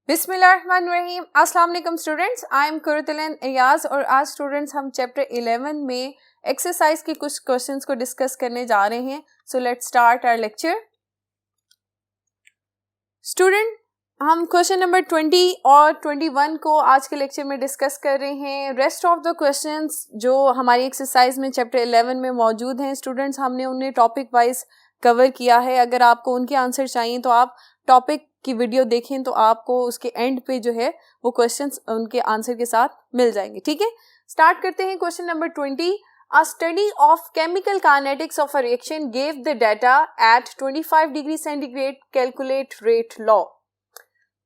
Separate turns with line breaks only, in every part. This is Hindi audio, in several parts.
बिस्मिल्लाहिर्रहमानिर्रहीम। अस्सलाम वालेकुम students, I am Qurratulain Ayaz और आज स्टूडेंट्स हम चैप्टर 11 में एक्सरसाइज के कुछ क्वेश्चंस को डिस्कस करने जा रहे हैं। So let's start our lecture. Student, हम क्वेश्चन नंबर 20 और 21 को आज के लेक्चर में डिस्कस कर रहे हैं। रेस्ट ऑफ द क्वेश्चंस जो हमारी एक्सरसाइज में चैप्टर 11 में मौजूद हैं स्टूडेंट्स, हमने उन्हें टॉपिक वाइज कवर किया है। अगर आपको उनके आंसर चाहिए तो आप टॉपिक की वीडियो देखें तो आपको उसके एंड पे जो है वो क्वेश्चंस उनके आंसर के साथ मिल जाएंगे। ठीक है, स्टार्ट करते हैं। Question number 20, A study of chemical kinetics of a reaction gave the data at 25 degree centigrade. Calculate rate law.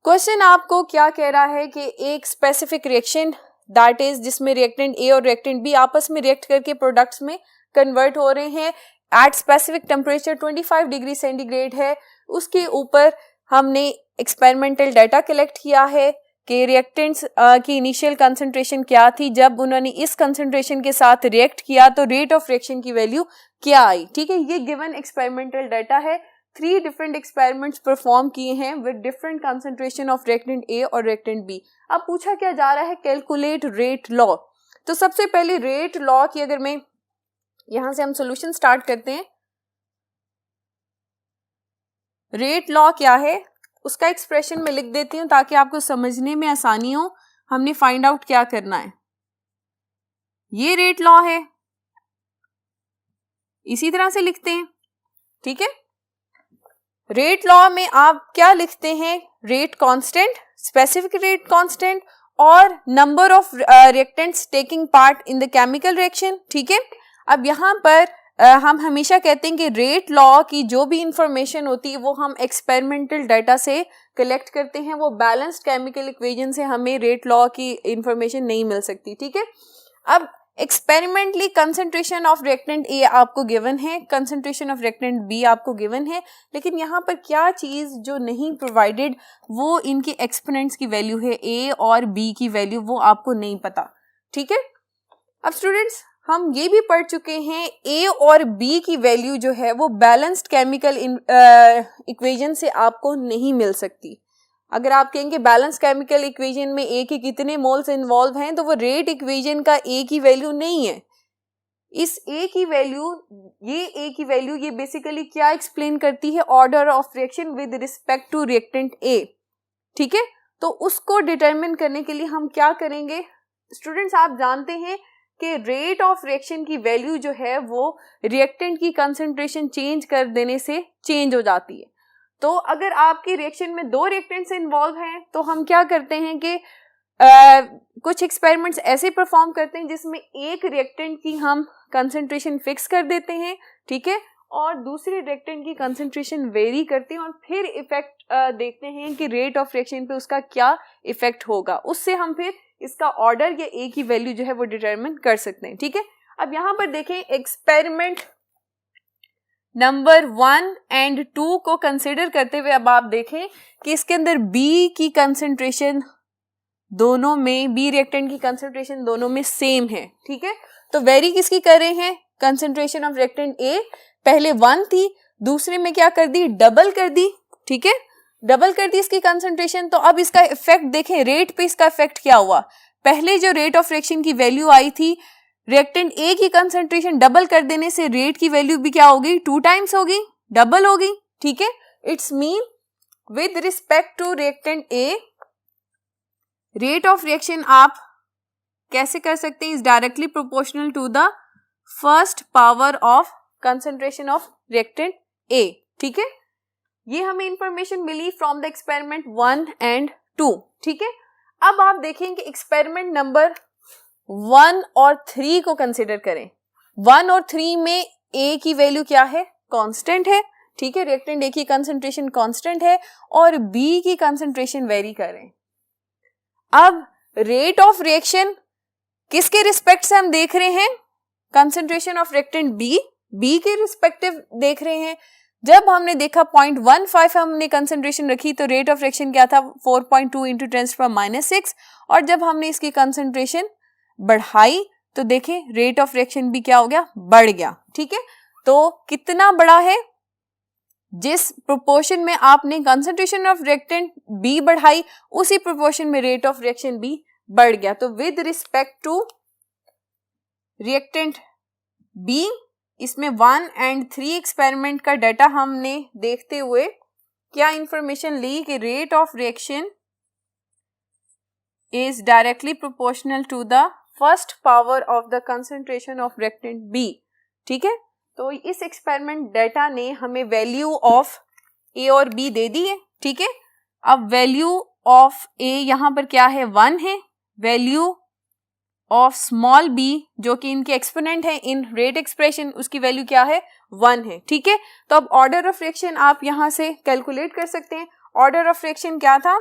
Question आपको क्या कह रहा है कि एक स्पेसिफिक रिएक्शन दैट इज जिसमें रिएक्टेंट ए और रिएक्टेंट बी आपस में रिएक्ट करके प्रोडक्ट्स में कन्वर्ट हो रहे हैं at specific temperature 25 degree centigrade है। उसके ऊपर हमने एक्सपेरिमेंटल डाटा कलेक्ट किया है कि रिएक्टेंट्स की इनिशियल कंसंट्रेशन क्या थी, जब उन्होंने इस कंसंट्रेशन के साथ रिएक्ट किया तो रेट ऑफ रिएक्शन की वैल्यू क्या आई। ठीक है, ये गिवन एक्सपेरिमेंटल डाटा है। 3 डिफरेंट एक्सपेरिमेंट्स परफॉर्म किए हैं with different concentration of reactant ए और रिएक्टेंट बी। अब पूछा क्या जा रहा है, कैलकुलेट रेट लॉ। तो सबसे पहले रेट लॉ की अगर मैं यहां से हम सोल्यूशन स्टार्ट करते हैं। रेट लॉ क्या है उसका एक्सप्रेशन में लिख देती हूं ताकि आपको समझने में आसानी हो। हमने फाइंड आउट क्या करना है, ये रेट लॉ है, इसी तरह से लिखते हैं। ठीक है, रेट लॉ में आप क्या लिखते हैं, rate constant, specific rate constant और number of reactants taking part in the chemical reaction. ठीक है, अब यहाँ पर हम हमेशा कहते हैं कि रेट लॉ की जो भी इंफॉर्मेशन होती है वो हम एक्सपेरिमेंटल डाटा से कलेक्ट करते हैं। वो बैलेंस्ड केमिकल इक्वेशन से हमें रेट लॉ की इंफॉर्मेशन नहीं मिल सकती। ठीक है, अब एक्सपेरिमेंटली कंसंट्रेशन ऑफ रिएक्टेंट ए आपको गिवन है, कंसंट्रेशन ऑफ रिएक्टेंट बी आपको गिवन है, लेकिन यहाँ पर क्या चीज़ जो नहीं प्रोवाइडेड वो इनके एक्सपोनेंट्स की वैल्यू है, ए और बी की वैल्यू वो आपको नहीं पता। ठीक है, अब स्टूडेंट्स हम ये भी पढ़ चुके हैं ए और बी की वैल्यू जो है वो बैलेंस्ड केमिकल इक्वेशन से आपको नहीं मिल सकती। अगर आप कहेंगे बैलेंस केमिकल इक्वेशन में ए के कितने मोल्स इन्वॉल्व हैं तो वो रेट इक्वेशन का ए की वैल्यू नहीं है। इस ए की वैल्यू, ये ए की वैल्यू ये बेसिकली क्या एक्सप्लेन करती है, order of reaction with respect to reactant A. ठीक है, तो उसको डिटरमिन करने के लिए हम क्या करेंगे स्टूडेंट्स, आप जानते हैं कि रेट ऑफ रिएक्शन की वैल्यू जो है वो रिएक्टेंट की कंसंट्रेशन चेंज कर देने से चेंज हो जाती है। तो अगर आपकी रिएक्शन में 2 रिएक्टेंट्स इन्वॉल्व हैं तो हम क्या करते हैं कि कुछ एक्सपेरिमेंट्स ऐसे परफॉर्म करते हैं जिसमें एक रिएक्टेंट की हम कंसंट्रेशन फिक्स कर देते हैं। ठीक है, और दूसरे रिएक्टेंट की कंसंट्रेशन वेरी करते हैं और फिर इफेक्ट देखते हैं कि रेट ऑफ रिएक्शन पे उसका क्या इफेक्ट होगा। उससे हम फिर इसका ऑर्डर या ए की वैल्यू जो है वो डिटरमिन कर सकते हैं। ठीक है, अब यहां पर देखें एक्सपेरिमेंट नंबर 1 एंड 2 को कंसिडर करते हुए अब आप देखें कि इसके अंदर बी की कंसंट्रेशन दोनों में, बी रिएक्टेंट की कंसंट्रेशन दोनों में सेम है। ठीक है, तो वेरी किसकी कर रहे हैं, कंसंट्रेशन ऑफ रिएक्टेंट ए पहले 1 थी, दूसरे में क्या कर दी, डबल कर दी। ठीक है, डबल कर दी इसकी कंसंट्रेशन। तो अब इसका इफेक्ट देखें, रेट पे इसका इफेक्ट क्या हुआ। पहले जो रेट ऑफ रिएक्शन की वैल्यू आई थी, रिएक्टेंट ए की कंसंट्रेशन डबल कर देने से रेट की वैल्यू भी क्या होगी, 2 टाइम्स होगी, डबल होगी। ठीक है, it's mean with respect to reactant A rate of reaction आप कैसे कर सकते हैं, is directly proportional to the first power of concentration of reactant A. ठीक है, ये हमें इंफॉर्मेशन मिली फ्रॉम द एक्सपेरिमेंट 1 एंड 2। ठीक है, अब आप देखें कि एक्सपेरिमेंट नंबर 1 और 3 को कंसिडर करें। 1 और 3 में ए की वैल्यू क्या है, कांस्टेंट है। ठीक है, रिएक्टेंट ए की कंसंट्रेशन कांस्टेंट है और बी की कंसंट्रेशन वेरी कर रहे हैं। अब रेट ऑफ रिएक्शन किसके रिस्पेक्ट से हम देख रहे हैं, कंसंट्रेशन ऑफ रिएक्टेंट बी के रिस्पेक्टिव देख रहे हैं। जब हमने देखा 0.15 हमने कंसंट्रेशन रखी तो रेट ऑफ रिएक्शन क्या था, 4.2 इंटू 10⁻⁻⁶, और जब हमने इसकी कंसंट्रेशन बढ़ाई तो देखें रेट ऑफ रिएक्शन भी क्या हो गया, बढ़ गया। ठीक है, तो कितना बड़ा है, जिस प्रोपोर्शन में आपने कंसंट्रेशन ऑफ रिएक्टेंट बी बढ़ाई उसी प्रोपोर्शन में रेट ऑफ रिएक्शन बी बढ़ गया। तो with respect to reactant B, इसमें 1 and 3 एक्सपेरिमेंट का डाटा हमने देखते हुए क्या इंफॉर्मेशन ली कि rate of reaction is directly proportional to the first power of the concentration of reactant B. ठीक है, तो इस एक्सपेरिमेंट डाटा ने हमें वैल्यू ऑफ ए और बी दे दी है। ठीक है, अब वैल्यू ऑफ ए यहाँ पर क्या है 1 है, वैल्यू ऑफ स्मॉल बी जो कि इनके एक्सपोनेंट है इन रेट एक्सप्रेशन उसकी वैल्यू क्या है 1 है। ठीक है, तो अब ऑर्डर ऑफ रिएक्शन आप यहां से कैलकुलेट कर सकते हैं। ऑर्डर ऑफ रिएक्शन क्या था,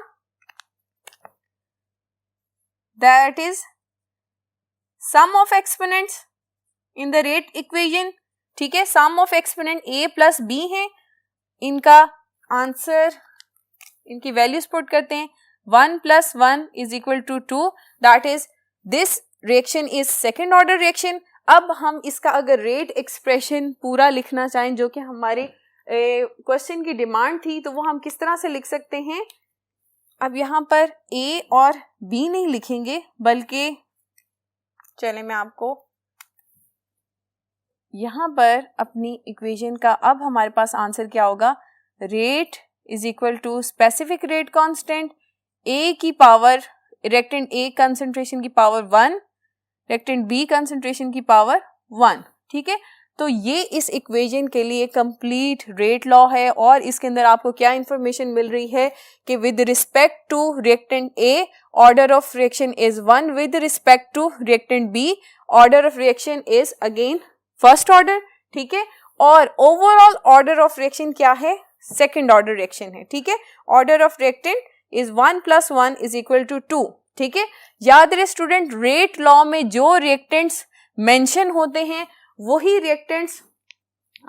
that is sum of exponents in the rate equation. ठीक है, sum of exponent A plus B है, इनका आंसर इनकी वैल्यूज पुट करते हैं 1 + 1 = 2, that is this reaction is second order reaction. अब हम इसका अगर रेट एक्सप्रेशन पूरा लिखना चाहें जो कि हमारे क्वेश्चन की डिमांड थी तो वो हम किस तरह से लिख सकते हैं। अब यहाँ पर ए और बी नहीं लिखेंगे बल्कि चले मैं आपको यहाँ पर अपनी इक्वेशन का अब हमारे पास आंसर क्या होगा, रेट = स्पेसिफिक रेट कांस्टेंट ए की पावर रिएक्टेंट ए कंसंट्रेशन की पावर 1, रिएक्टेंट बी कंसंट्रेशन की पावर 1। ठीक है, तो ये इस इक्वेशन के लिए कंप्लीट रेट लॉ है और इसके अंदर आपको क्या इंफॉर्मेशन मिल रही है कि with respect to reactant A order of reaction is 1, with respect to reactant B order of reaction is again first order. ठीक है, और ओवरऑल ऑर्डर ऑफ रिएक्शन क्या है, सेकेंड ऑर्डर रिएक्शन है। ठीक है, ऑर्डर ऑफ रिएक्टेंट इज 1 + 1 = 2। ठीक है, याद रहे स्टूडेंट, रेट लॉ में जो रिएक्टेंट्स मेंशन होते हैं वही रिएक्टेंट्स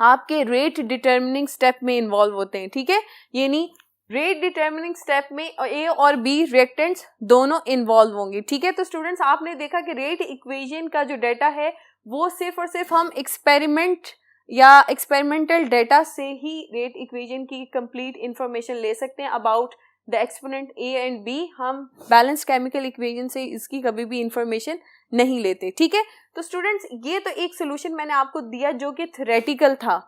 आपके रेट डिटर्मिनिंग स्टेप में इन्वॉल्व होते हैं। ठीक है, यानी रेट डिटर्मिनिंग स्टेप में ए और बी रिएक्टेंट्स दोनों इन्वॉल्व होंगे। ठीक है, तो स्टूडेंट्स आपने देखा कि रेट इक्वेशन का जो डाटा है वो सिर्फ और सिर्फ हम एक्सपेरिमेंट या एक्सपेरिमेंटल डाटा से ही रेट इक्वेशन की कंप्लीट इंफॉर्मेशन ले सकते हैं about the exponent A and B. हम बैलेंस केमिकल इक्वेशन से इसकी कभी भी इंफॉर्मेशन नहीं लेते। ठीक है, तो स्टूडेंट्स ये तो एक सोल्यूशन मैंने आपको दिया जो कि थ्योरेटिकल था,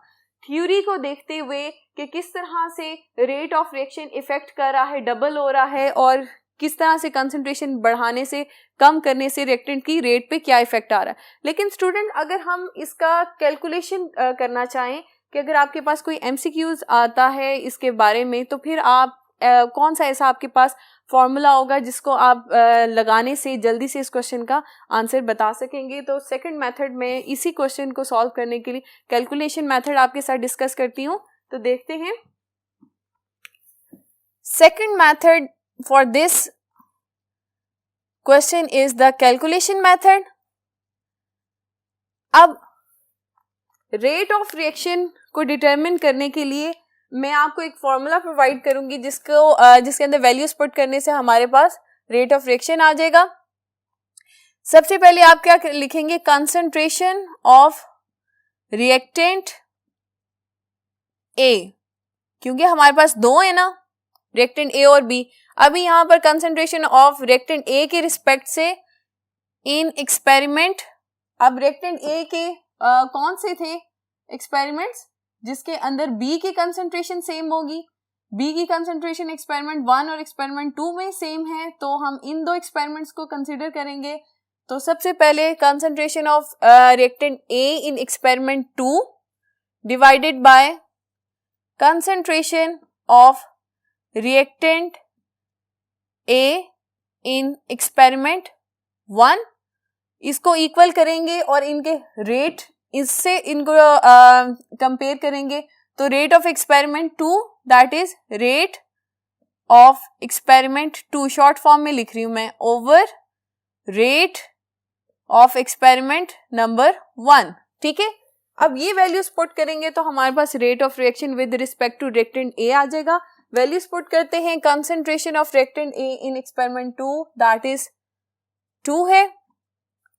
थ्योरी को देखते हुए कि किस तरह से रेट ऑफ रिएक्शन इफेक्ट कर रहा है, डबल हो रहा है और किस तरह से कंसंट्रेशन बढ़ाने से कम करने से रिएक्टेंट की रेट पे क्या इफेक्ट आ रहा है। लेकिन स्टूडेंट अगर हम इसका कैलकुलेशन करना चाहें कि अगर आपके पास कोई एमसीक्यूज आता है इसके बारे में तो फिर आप कौन सा ऐसा आपके पास फॉर्मूला होगा जिसको आप लगाने से जल्दी से इस क्वेश्चन का आंसर बता सकेंगे। तो सेकंड मेथड में इसी क्वेश्चन को सॉल्व करने के लिए कैलकुलेशन मेथड आपके साथ डिस्कस करती हूँ, तो देखते हैं। Second method for this question is the calculation method. अब रेट ऑफ रिएक्शन को डिटरमिन करने के लिए मैं आपको एक फॉर्मूला प्रोवाइड करूंगी जिसके अंदर वैल्यूज पुट करने से हमारे पास रेट ऑफ रिएक्शन आ जाएगा। सबसे पहले आप क्या लिखेंगे, कंसंट्रेशन ऑफ रिएक्टेंट ए, क्योंकि हमारे पास दो है ना रिएक्टेंट ए और बी। अभी यहां पर कंसंट्रेशन ऑफ रिएक्टेंट ए के रिस्पेक्ट से इन एक्सपेरिमेंट, अब रिएक्टेंट ए के कौन से थे एक्सपेरिमेंट्स जिसके अंदर बी की कंसंट्रेशन सेम होगी, बी की कंसंट्रेशन एक्सपेरिमेंट 1 और एक्सपेरिमेंट 2 में सेम है, तो हम इन दो एक्सपेरिमेंट्स को कंसीडर करेंगे। तो सबसे पहले concentration of reactant A in experiment 2 divided by concentration of reactant A in experiment 1, इसको इक्वल करेंगे और इनके रेट इससे इनको कंपेयर करेंगे। तो rate of experiment 2 that is rate of experiment 2, short form में लिख रही हूं मैं, over rate of experiment number 1। ठीक है, अब ये वैल्यूज पुट करेंगे तो हमारे पास rate of reaction with respect to reactant A आ जाएगा। वैल्यूज पुट करते हैं, concentration of reactant A in experiment 2 that is 2 है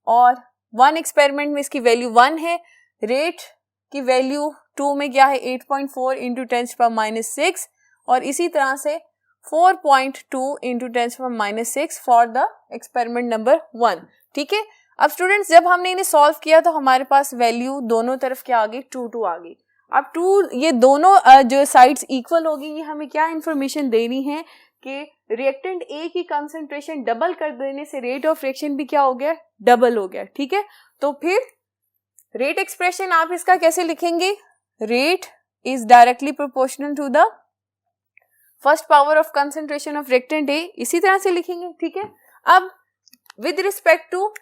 और 1 एक्सपेरिमेंट में इसकी वैल्यू 1 है, रेट की वैल्यू 2 में क्या है 8.4 इंटू 10⁻⁻6 और इसी तरह से 4.2 into 10⁻⁻6 for the experiment number 1। ठीक है, अब स्टूडेंट्स जब हमने इन्हें सॉल्व किया तो हमारे पास वैल्यू दोनों तरफ क्या आ गई 2 आ गई। अब 2 ये दोनों जो साइड्स इक्वल होगी, ये हमें क्या इंफॉर्मेशन देनी है कि रिएक्टेंट ए की कंसंट्रेशन डबल कर देने से रेट ऑफ रिएक्शन भी क्या हो गया, डबल हो गया। ठीक है, तो फिर रेट एक्सप्रेशन आप इसका कैसे लिखेंगे, rate is directly proportional to the first power of concentration of reactant A, इसी तरह से लिखेंगे। ठीक है, अब with respect to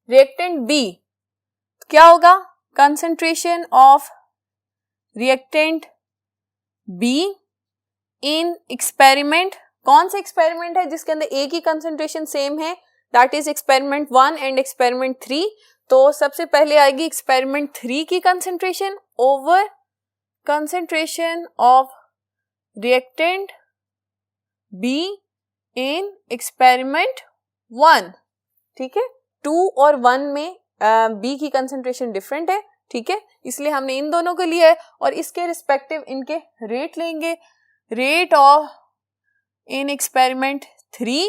reactant B क्या होगा, concentration of reactant B in experiment, कौन सा एक्सपेरिमेंट है जिसके अंदर ए की कंसंट्रेशन सेम है, that is experiment 1 and experiment 3। तो सबसे पहले आएगी एक्सपेरिमेंट 3 की concentration over concentration of reactant B in experiment 1। ठीक है, 2 और 1 में बी की कंसंट्रेशन डिफरेंट है। ठीक है, इसलिए हमने इन दोनों को लिया है और इसके रिस्पेक्टिव इनके रेट लेंगे, रेट ऑफ इन एक्सपेरिमेंट 3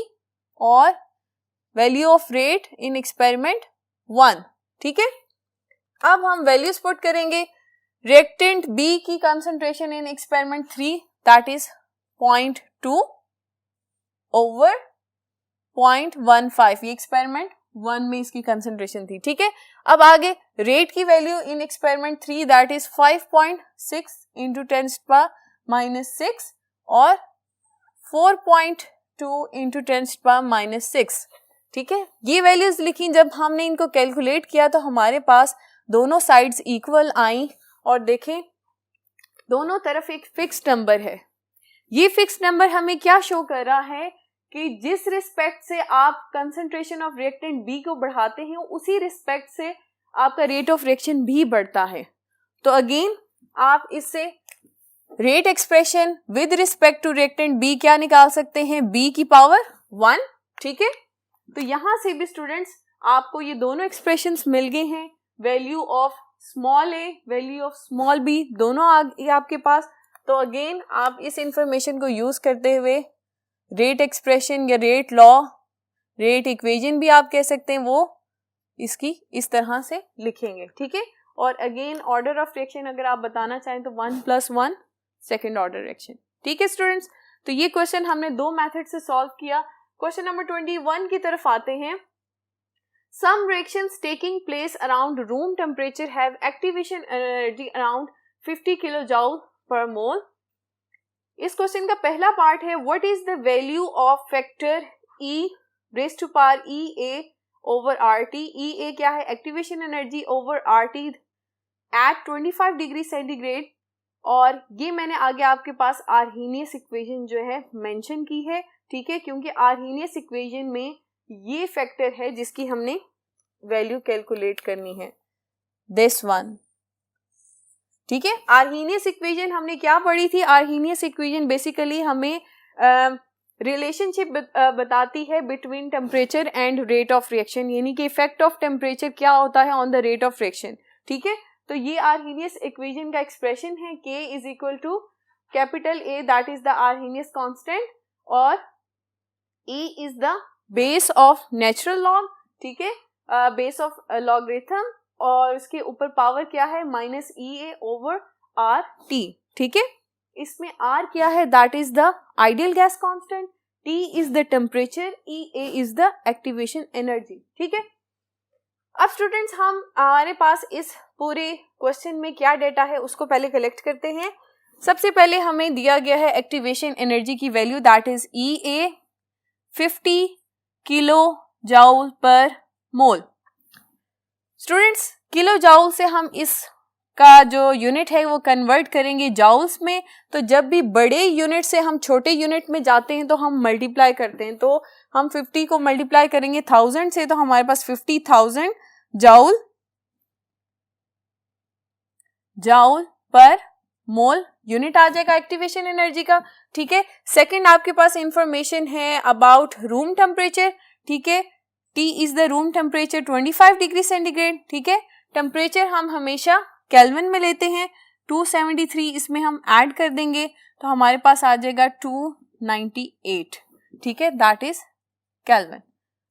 और value of rate in experiment 1। ठीक है, अब हम वैल्यूज पुट करेंगे। रिएक्टेंट बी की concentration in experiment 3 that is 0.2 over 0.15, ये एक्सपेरिमेंट 1 में इसकी कंसंट्रेशन थी। ठीक है, अब आगे रेट की value in experiment 3 that is 5.6 into 10⁻⁻6 और 4.2 इंटू 10⁻⁻6। ठीक है, ये वैल्यूज लिखी। जब हमने इनको कैलकुलेट किया तो हमारे पास दोनों साइड्स इक्वल आई और देखें दोनों तरफ एक फिक्स्ड नंबर है। ये फिक्स्ड नंबर हमें क्या शो कर रहा है कि जिस रिस्पेक्ट से आप कंसंट्रेशन ऑफ रिएक्टेंट बी को बढ़ाते हैं उसी रिस्पेक्ट से आपका रेट ऑफ रिएक्शन भी बढ़ता है। तो अगेन आप इससे rate expression with respect to reactant B क्या निकाल सकते हैं, बी की पावर 1। ठीक है, तो यहां से भी स्टूडेंट्स आपको ये दोनों एक्सप्रेशंस मिल गए हैं, value of small A, value of small B, दोनों आ गई आपके पास। तो अगेन आप इस इंफॉर्मेशन को यूज करते हुए रेट एक्सप्रेशन या रेट लॉ, रेट इक्वेशन भी आप कह सकते हैं, वो इसकी इस तरह से लिखेंगे। ठीक है, और अगेन ऑर्डर ऑफ रिएक्शन अगर आप बताना चाहें तो 1+1 सेकेंड ऑर्डर रिएक्शन। ठीक है स्टूडेंट्स, तो ये क्वेश्चन हमने 2 मेथड से सॉल्व किया। क्वेश्चन नंबर 21 की तरफ आते हैं। Some reactions taking place around room temperature have activation energy around 50 kilojoule per mole. इस क्वेश्चन का पहला पार्ट है what is the value of factor E raised to power EA over RT। EA क्या है, activation energy over RT at 25 degree centigrade. और ये मैंने आगे आपके पास आर्हीनियस इक्वेशन जो है मेंशन की है। ठीक है, क्योंकि आर्हीनियस इक्वेशन में ये फैक्टर है जिसकी हमने वैल्यू कैलकुलेट करनी है, दिस वन। ठीक है, आर्हीनियस इक्वेशन हमने क्या पढ़ी थी, आर्हीनियस इक्वेशन बेसिकली हमें रिलेशनशिप बताती है between temperature and rate of reaction, यानी कि इफेक्ट ऑफ टेम्परेचर क्या होता है on the rate of reaction. ठीक है, तो ये आर्हीनियस इक्वेशन का एक्सप्रेशन है K is equal to capital A that is the Arrhenius constant और E is the base of natural log. ठीक है, बेस ऑफ लॉगरिथम और उसके ऊपर पावर क्या है -EA ओवर RT। ठीक है, इसमें R क्या है, that is the ideal gas constant, T is the temperature, EA is the activation energy. ठीक है, अब स्टूडेंट्स हमारे पास इस पूरे क्वेश्चन में क्या डेटा है उसको पहले कलेक्ट करते हैं। सबसे पहले हमें दिया गया है एक्टिवेशन एनर्जी की value that is EA 50 kilo joule पर मोल। स्टूडेंट्स किलो जाउल से हम इसका जो यूनिट है वो कन्वर्ट करेंगे जाउल्स में। तो जब भी बड़े यूनिट से हम छोटे यूनिट में जाते हैं तो हम मल्टीप्लाई करते हैं, तो हम 50 को मल्टीप्लाई करेंगे 1000 से, तो हमारे पास 50,000 जाउल पर मोल यूनिट आ जाएगा एक्टिवेशन एनर्जी का। ठीक है, सेकंड आपके पास इंफॉर्मेशन है अबाउट रूम टेम्परेचर। ठीक है, T is the room temperature 25 degree centigrade. ठीक है, टेम्परेचर हम हमेशा केल्विन में लेते हैं, 273 इसमें हम ऐड कर देंगे तो हमारे पास आ जाएगा 298, ठीक है, दैट इज केल्विन।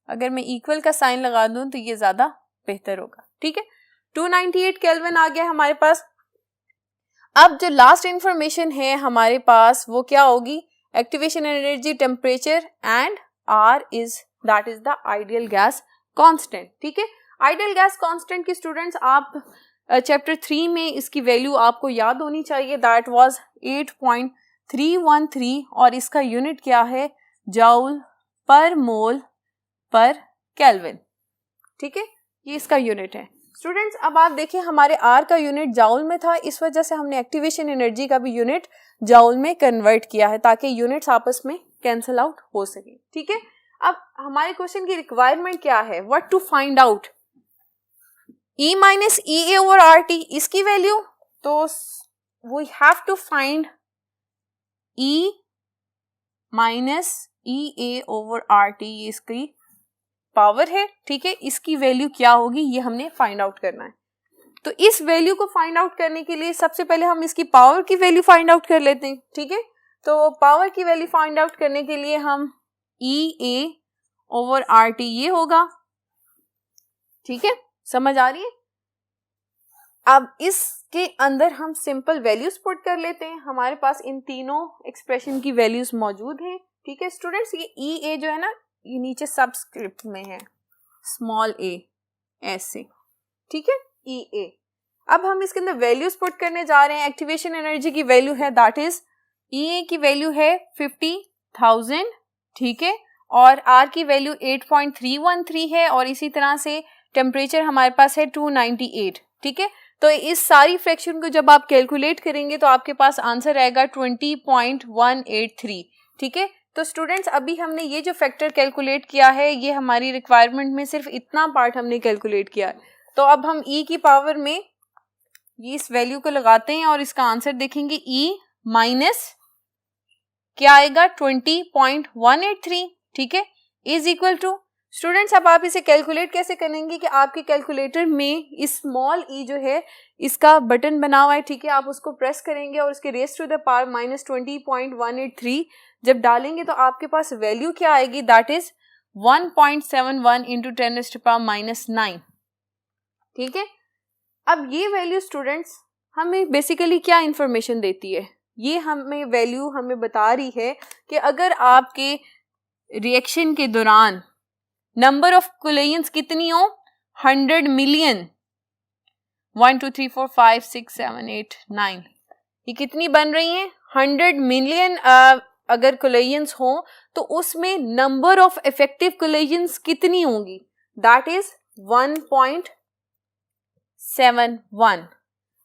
अगर मैं इक्वल का साइन लगा दूं तो ये ज्यादा बेहतर होगा, ठीक है। 298 केल्विन आ गया हमारे पास। अब जो लास्ट इंफॉर्मेशन है हमारे पास वो क्या होगी, activation energy, temperature and R is that is the ideal gas constant, ठीक है। आइडियल गैस कांस्टेंट की स्टूडेंट्स आप चैप्टर 3 में इसकी वैल्यू आपको याद होनी चाहिए, दैट वाज 8.313 और इसका यूनिट क्या है, जूल पर मोल पर केल्विन, ठीक है, ये इसका यूनिट है। स्टूडेंट्स अब आप देखिए हमारे R का यूनिट जाउल में था, इस वजह से हमने एक्टिवेशन एनर्जी का भी यूनिट जाउल में कन्वर्ट किया है ताकि यूनिट्स आपस में कैंसिल आउट हो सके, ठीक है। अब हमारे क्वेश्चन की रिक्वायरमेंट क्या है, what to find out, E minus EA over RT इसकी वैल्यू, तो we have to find E minus EA over RT, ये इसकी पावर है, ठीक है, इसकी वैल्यू क्या होगी ये हमने फाइंड आउट करना है। तो इस वैल्यू को फाइंड आउट करने के लिए सबसे पहले हम इसकी पावर की वैल्यू फाइंड आउट कर लेते हैं, ठीक है। तो पावर की वैल्यू फाइंड आउट करने के लिए हम EA ओवर RT ये होगा, ठीक है, समझ आ रही है। अब इसके अंदर हम सिंपल वैल्यूज पुट कर लेते हैं, हमारे पास इन तीनों एक्सप्रेशन की वैल्यूज मौजूद हैं, ठीक है स्टूडेंट्स। ये EA जो है ना ये नीचे सबस्क्रिप्ट में है, स्मॉल a ऐसे, ठीक है, EA। अब हम इसके अंदर वैल्यूज पुट करने जा रहे हैं। एक्टिवेशन एनर्जी की वैल्यू है दैट इज EA की वैल्यू है 50,000, ठीक है, और R की वैल्यू 8.313 है और इसी तरह से टेम्परेचर हमारे पास है 298, ठीक है। तो इस सारी फ्रैक्शन को जब आप कैलकुलेट करेंगे तो आपके पास आंसर आएगा 20.183, ठीक है। तो स्टूडेंट्स अभी हमने ये जो फैक्टर कैलकुलेट किया है ये हमारी रिक्वायरमेंट में सिर्फ इतना पार्ट हमने कैलकुलेट किया है। तो अब हम E की पावर में ये इस वैल्यू को लगाते हैं और इसका आंसर देखेंगे, E माइनस क्या आएगा 20.183, ठीक है, इज इक्वल टू, स्टूडेंट्स अब आप इसे कैलकुलेट कैसे करेंगे कि आपके कैलकुलेटर में इस स्मॉल e जो है इसका बटन बना हुआ है, ठीक है, आप उसको प्रेस करेंगे और उसके raise to the power minus 20.183 जब डालेंगे तो आपके पास वैल्यू क्या आएगी, दैट इज 1.71 इंटू 10⁻⁹, ठीक है। अब ये वैल्यू स्टूडेंट्स हमें बेसिकली क्या इंफॉर्मेशन देती है, ये हमें वैल्यू हमें बता रही है कि अगर आपके रिएक्शन के दौरान नंबर ऑफ कोलेजन्स कितनी हो, 100 मिलियन, 1 2 3 4 5 6 7 8 9, ये कितनी बन रही हैं, 100 मिलियन अगर कोलेजन्स हो तो उसमें नंबर ऑफ इफेक्टिव कोलेजन्स कितनी होंगी, दैट इज 1.71,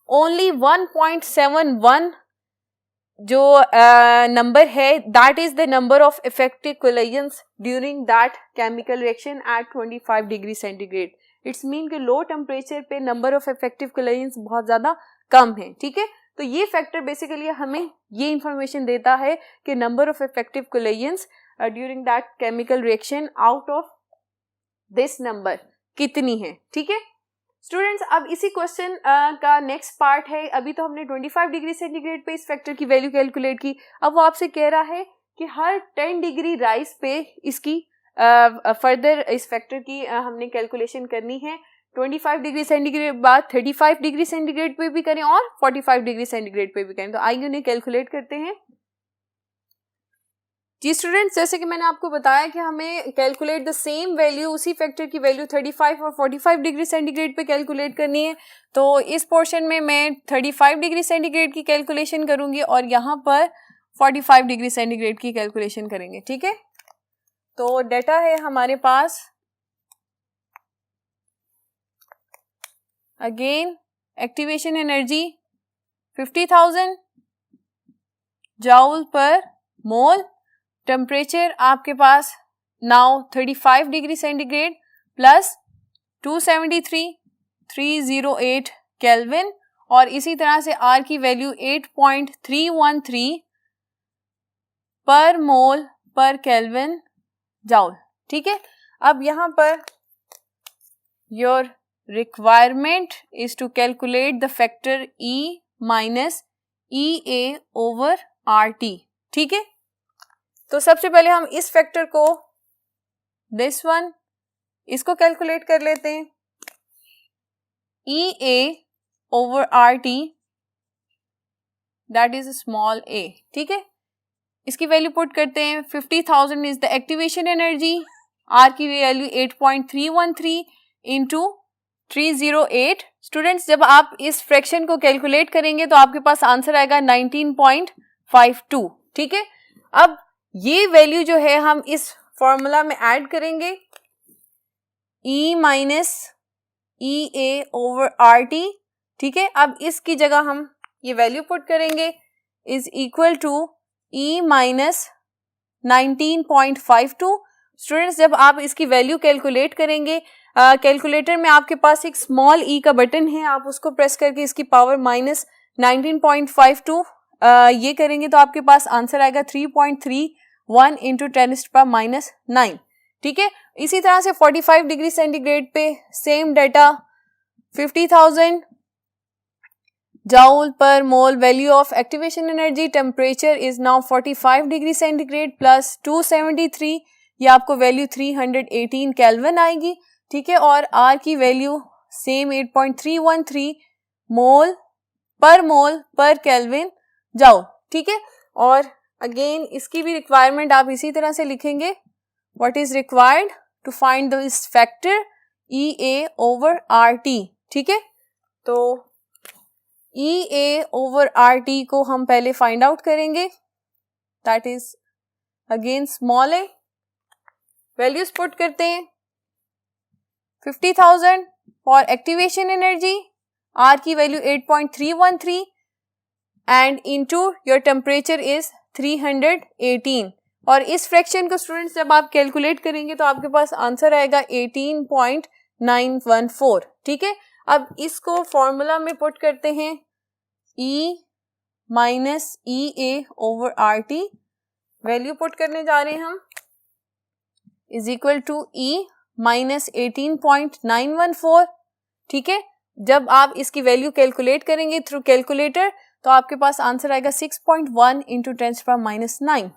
ओनली 1.71 जो नंबर है that is the number of effective collisions during that chemical reaction at 25 degree centigrade. It's mean कि लो टेम्परेचर पे नंबर ऑफ इफेक्टिव कोलेजन्स बहुत ज़्यादा कम है, ठीक है। तो ये फैक्टर बेसिकली हमें ये इंफॉर्मेशन देता है कि number of effective collisions during that chemical reaction out of this number कितनी है, ठीक है स्टूडेंट्स। अब इसी क्वेश्चन का नेक्स्ट पार्ट है, अभी तो हमने 25 डिग्री सेंटीग्रेड पे इस फैक्टर की वैल्यू कैलकुलेट की, अब वो आपसे कह रहा है कि हर 10 डिग्री राइज पे इसकी फर्दर इस फैक्टर की हमने कैलकुलेशन करनी है। 25 डिग्री सेंटीग्रेड बाद 35 डिग्री सेंटीग्रेड पे भी करें और 45 डिग्री सेंटीग्रेड पे भी करें, तो आइए उन्हें कैलकुलेट करते हैं। जी स्टूडेंट्स, जैसे कि मैंने आपको बताया कि हमें कैलकुलेट द सेम वैल्यू, उसी फैक्टर की वैल्यू 35 और 45 डिग्री सेंटीग्रेड पे कैलकुलेट करनी है। तो इस पोर्शन में मैं 35 डिग्री सेंटीग्रेड की कैलकुलेशन करूंगी और यहाँ पर 45 डिग्री सेंटीग्रेड की कैलकुलेशन करेंगे, ठीक है। तो डेटा है हमारे पास, again activation energy 50,000 joule per mole, temperature आपके पास now 35 degree centigrade plus 273,308 kelvin और इसी तरह से R की वैल्यू 8.313 पर मोल पर केल्विन जूल, ठीक है। अब यहाँ per your requirement is to calculate the factor E minus EA over RT. ठीक है, तो सबसे पहले हम इस फैक्टर को, दिस वन, इसको कैलकुलेट कर लेते हैं. EA over RT, that is small a. ठीक है, इसकी वैल्यू पुट करते हैं. 50,000 is the activation energy. R की वैल्यू 8.313 इंटू 308. स्टूडेंट्स, जब आप इस फ्रैक्शन को कैलकुलेट करेंगे तो आपके पास आंसर आएगा 19.52. ठीक है, अब ये वैल्यू जो है हम इस फॉर्मूला में ऐड करेंगे. E minus E A over R T. ठीक है, अब इसकी जगह हम ये वैल्यू पुट करेंगे, is equal to E minus 19.52. Students, जब आप इसकी वैल्यू कैलकुलेट करेंगे, कैलकुलेटर में आपके पास एक स्मॉल ई का बटन है, आप उसको प्रेस करके इसकी पावर माइनस 19.52 ये करेंगे तो आपके पास आंसर आएगा 3.31 इंटू 10⁻⁹. ठीक है, इसी तरह से 45 डिग्री सेंटीग्रेड पे same data. 50,000 joule per mole value of activation energy, temperature is now 45 degree centigrade plus 273, ये आपको वैल्यू 318 केल्विन आएगी. ठीक है, और R की वैल्यू सेम 8.313 मोल पर केल्विन जाओ. ठीक है, और अगेन इसकी भी रिक्वायरमेंट आप इसी तरह से लिखेंगे. What is required to find this factor EA over RT. ठीक है, तो EA over RT को हम पहले फाइंड आउट करेंगे. That is again small A. Values put करते हैं. 50,000 फॉर एक्टिवेशन एनर्जी, R की value 8.313 and into your temperature is 318. और इस फ्रैक्शन को स्टूडेंट्स जब आप कैलकुलेट करेंगे तो आपके पास आंसर आएगा 18.914. ठीक है, अब इसको फॉर्मूला में पुट करते हैं. E minus E A over R T, value put करने जा रहे हैं हम, is equal to E minus 18.914. ठीक है, जब आप इसकी वैल्यू कैलकुलेट करेंगे थ्रू कैलकुलेटर तो आपके पास आंसर आएगा 6.1 इंटू 10⁻⁹.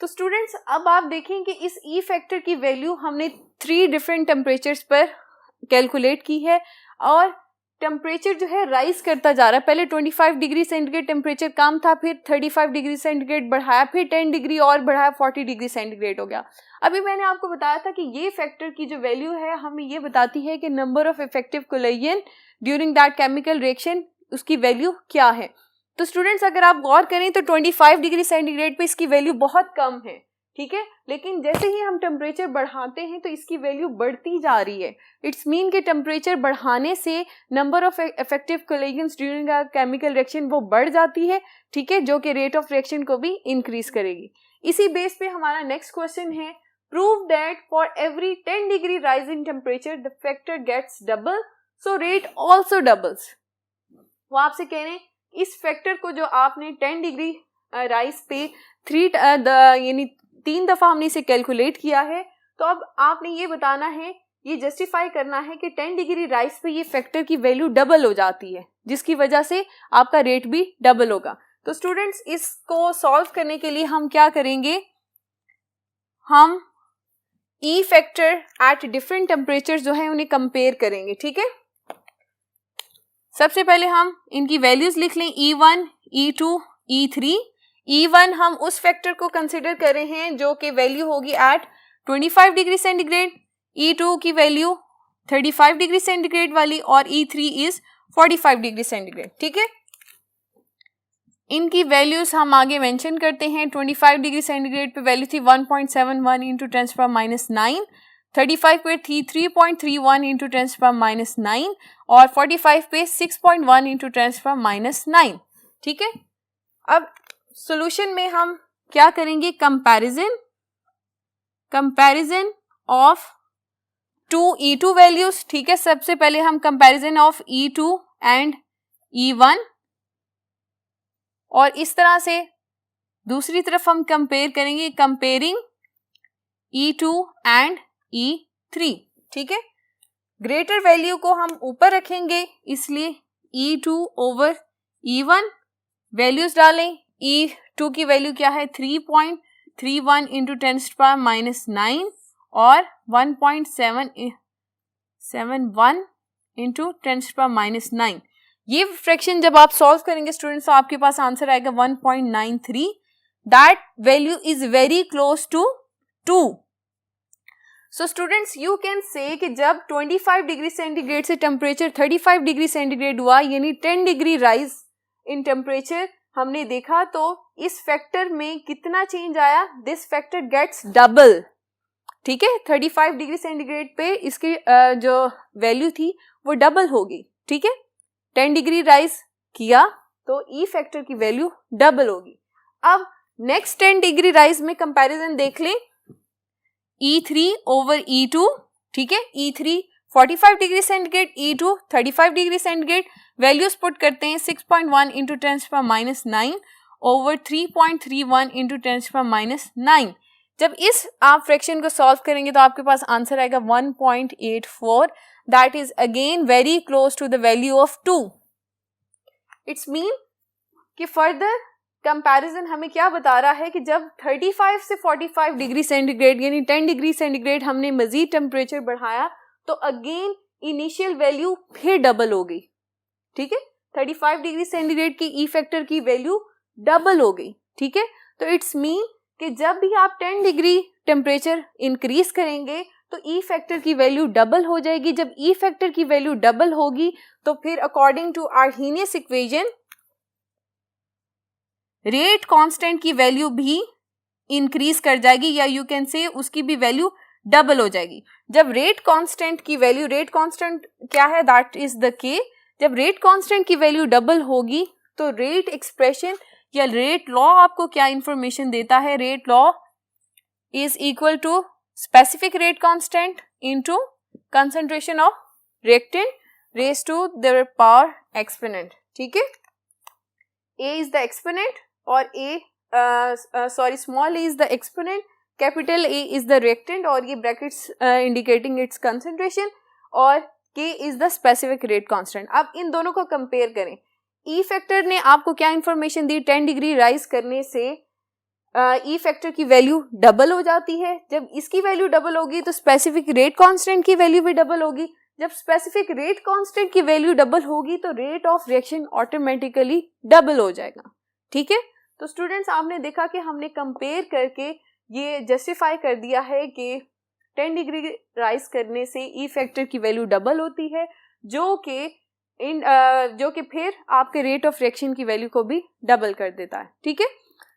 तो स्टूडेंट्स, अब आप देखें कि इस ई फैक्टर की वैल्यू हमने 3 डिफरेंट टेम्परेचर्स पर कैलकुलेट की है और टेम्परेचर जो है राइज करता जा रहा है. पहले 25 डिग्री सेंटीग्रेड टेम्परेचर कम था, फिर 35 डिग्री सेंटीग्रेड बढ़ाया, फिर 10 डिग्री और बढ़ाया, 40 डिग्री सेंटीग्रेड हो गया. अभी मैंने आपको बताया था कि ये फैक्टर की जो वैल्यू है हमें ये बताती है कि number of effective collision during that chemical reaction, उसकी वैल्यू क्या है. तो स्टूडेंट्स, अगर आप गौर करें तो 25 डिग्री सेंटीग्रेड पे इसकी वैल्यू बहुत कम है. ठीक है, लेकिन जैसे ही हम टेम्परेचर बढ़ाते हैं तो इसकी वैल्यू बढ़ती जा रही है. इट्स मीन कि टेम्परेचर बढ़ाने से number of effective collisions during a chemical reaction वो बढ़ जाती है. ठीक है, जो कि रेट ऑफ रिएक्शन को भी इंक्रीज करेगी. इसी बेस पे हमारा नेक्स्ट क्वेश्चन है, prove that for every 10 degree rise in temperature the factor gets double, so rate also doubles. वो आपसे कह रहे हैं इस फैक्टर को जो आपने 10 डिग्री राइज पे 3 दफा हमने इसे कैलकुलेट किया है, तो अब आपने ये बताना है, ये जस्टिफाई करना है कि 10 डिग्री राइज पे ये फैक्टर की वैल्यू डबल हो जाती है, जिसकी वजह से आपका रेट भी डबल होगा. तो स्टूडेंट्स, इसको सॉल्व करने के लिए हम क्या करेंगे, हम ई फैक्टर एट डिफरेंट टेम्परेचर जो है उन्हें कंपेयर करेंगे. ठीक है, सबसे पहले हम इनकी वैल्यूज लिख लें. E1, E2, E3. E1 हम उस फैक्टर को कंसिडर कर रहे हैं जो कि वैल्यू होगी एट 25 डिग्री सेंटीग्रेड, E2 की वैल्यू 35 डिग्री सेंटीग्रेड वाली और E3 इज 45 डिग्री सेंटीग्रेड. ठीक है, इनकी वैल्यूज हम आगे मेंशन करते हैं. 25 डिग्री सेंटीग्रेड पे वैल्यू थी 1.71 इंटू 10⁻⁹, 35 पे थी 3.31 इंटू 10⁻⁹, और 45 पे 6.1 इंटू 10⁻⁹. ठीक है, अब सॉल्यूशन में हम क्या करेंगे, कंपैरिजन ऑफ 2 E2 वैल्यूज. ठीक है, सबसे पहले हम comparison of E2 and E1, और इस तरह से दूसरी तरफ हम कंपेयर करेंगे, कंपेयरिंग E2 एंड E3. ठीक है, ग्रेटर वैल्यू को हम ऊपर रखेंगे, इसलिए E2 ओवर E1 वैल्यूज डालें। E2 की वैल्यू क्या है 3.31 इंटू 10⁻⁹ और 1.71 इंटू 10⁻⁹। ये फ्रैक्शन जब आप सॉल्व करेंगे स्टूडेंट्स तो आपके पास आंसर आएगा 1.93। That value is very close to 2। So students you can say कि जब 25 डिग्री सेंटीग्रेड से टेम्परेचर 35 डिग्री सेंटीग्रेड हुआ, यानी 10 डिग्री राइज इन टेम्परेचर हमने देखा, तो इस फैक्टर में कितना चेंज आया, दिस फैक्टर गेट्स डबल। ठीक है, 35 डिग्री सेंटीग्रेड पे इसकी जो वैल्यू थी वो डबल होगी। ठीक है, 10 डिग्री राइज किया तो ई फैक्टर की वैल्यू डबल होगी। अब नेक्स्ट 10 डिग्री राइज में कंपैरिजन देख लें, E3 ओवर E2। ठीक है, E3 45 degree centigrade, E2 35 degree centigrade. Values put करते हैं 6.1 इंटू 10⁻⁹ ओवर 3.31 इंटू 10⁻⁹। जब इस आप फ्रैक्शन को सॉल्व करेंगे तो आपके पास आंसर आएगा 1.84। That is again very close to the value of 2। It's mean कि फर्दर कंपैरिजन हमें क्या बता रहा है कि जब 35 से 45 डिग्री सेंटीग्रेड यानी 10 डिग्री सेंटीग्रेड हमने मजीद टेम्परेचर बढ़ाया तो अगेन इनिशियल वैल्यू फिर डबल हो गई। ठीक है, 35 डिग्री सेंटीग्रेड की ई फैक्टर की वैल्यू डबल हो गई। ठीक है, तो इट्स मीन कि जब भी आप 10 डिग्री टेम्परेचर इंक्रीज करेंगे तो ई फैक्टर की वैल्यू डबल हो जाएगी। जब ई फैक्टर की वैल्यू डबल होगी तो फिर according to Arrhenius equation rate constant की वैल्यू भी इंक्रीज कर जाएगी, या यू कैन से उसकी भी वैल्यू डबल हो जाएगी। जब रेट कांस्टेंट की वैल्यू, रेट कांस्टेंट क्या है, दैट इज द के, जब रेट कांस्टेंट की वैल्यू डबल होगी तो रेट एक्सप्रेशन या रेट लॉ आपको क्या इंफॉर्मेशन देता है, rate law is equal to specific rate constant into concentration of reactant raise to their power exponent. ठीक है, ए इज द एक्सपोनेंट और small A is the exponent, capital A is the reactant और ये ब्रैकेट्स इंडिकेटिंग इट्स कंसंट्रेशन, और के is the specific rate constant. अब इन दोनों को कंपेयर करें। ई फैक्टर ने आपको क्या इंफॉर्मेशन दी, 10 डिग्री राइज करने से ई फैक्टर की वैल्यू डबल हो जाती है। जब इसकी वैल्यू डबल होगी तो स्पेसिफिक रेट कांस्टेंट की वैल्यू भी डबल होगी। जब स्पेसिफिक रेट कांस्टेंट की वैल्यू डबल होगी तो rate of reaction automatically double हो जाएगा। ठीक है, तो स्टूडेंट्स आपने देखा कि हमने कंपेयर करके ये जस्टिफाई कर दिया है कि 10 डिग्री राइज करने से ई फैक्टर की वैल्यू डबल होती है, जो कि फिर आपके रेट ऑफ रिएक्शन की वैल्यू को भी डबल कर देता है। ठीक है,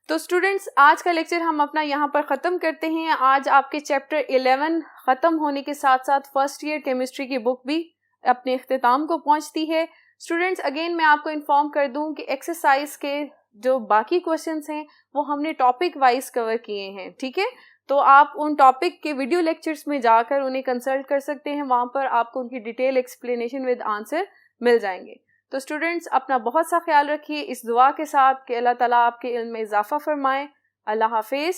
तो स्टूडेंट्स आज का लेक्चर हम अपना यहाँ पर ख़त्म करते हैं। आज आपके चैप्टर 11 ख़त्म होने के साथ साथ फर्स्ट ईयर केमिस्ट्री की बुक भी अपने इख्तिताम को पहुँचती है। स्टूडेंट्स अगेन मैं आपको इन्फॉर्म कर दूँ कि एक्सरसाइज के जो बाकी क्वेश्चंस हैं वो हमने टॉपिक वाइज कवर किए हैं। ठीक है, तो आप उन टॉपिक के वीडियो लेक्चर्स में जाकर उन्हें कंसल्ट कर सकते हैं, वहाँ पर आपको उनकी डिटेल एक्सप्लेनेशन विद आंसर मिल जाएंगे। तो स्टूडेंट्स अपना बहुत सा ख्याल रखिए इस दुआ के साथ कि अल्लाह ताला आपके इल्म में इजाफा फरमाए। अल्लाह हाफिज़।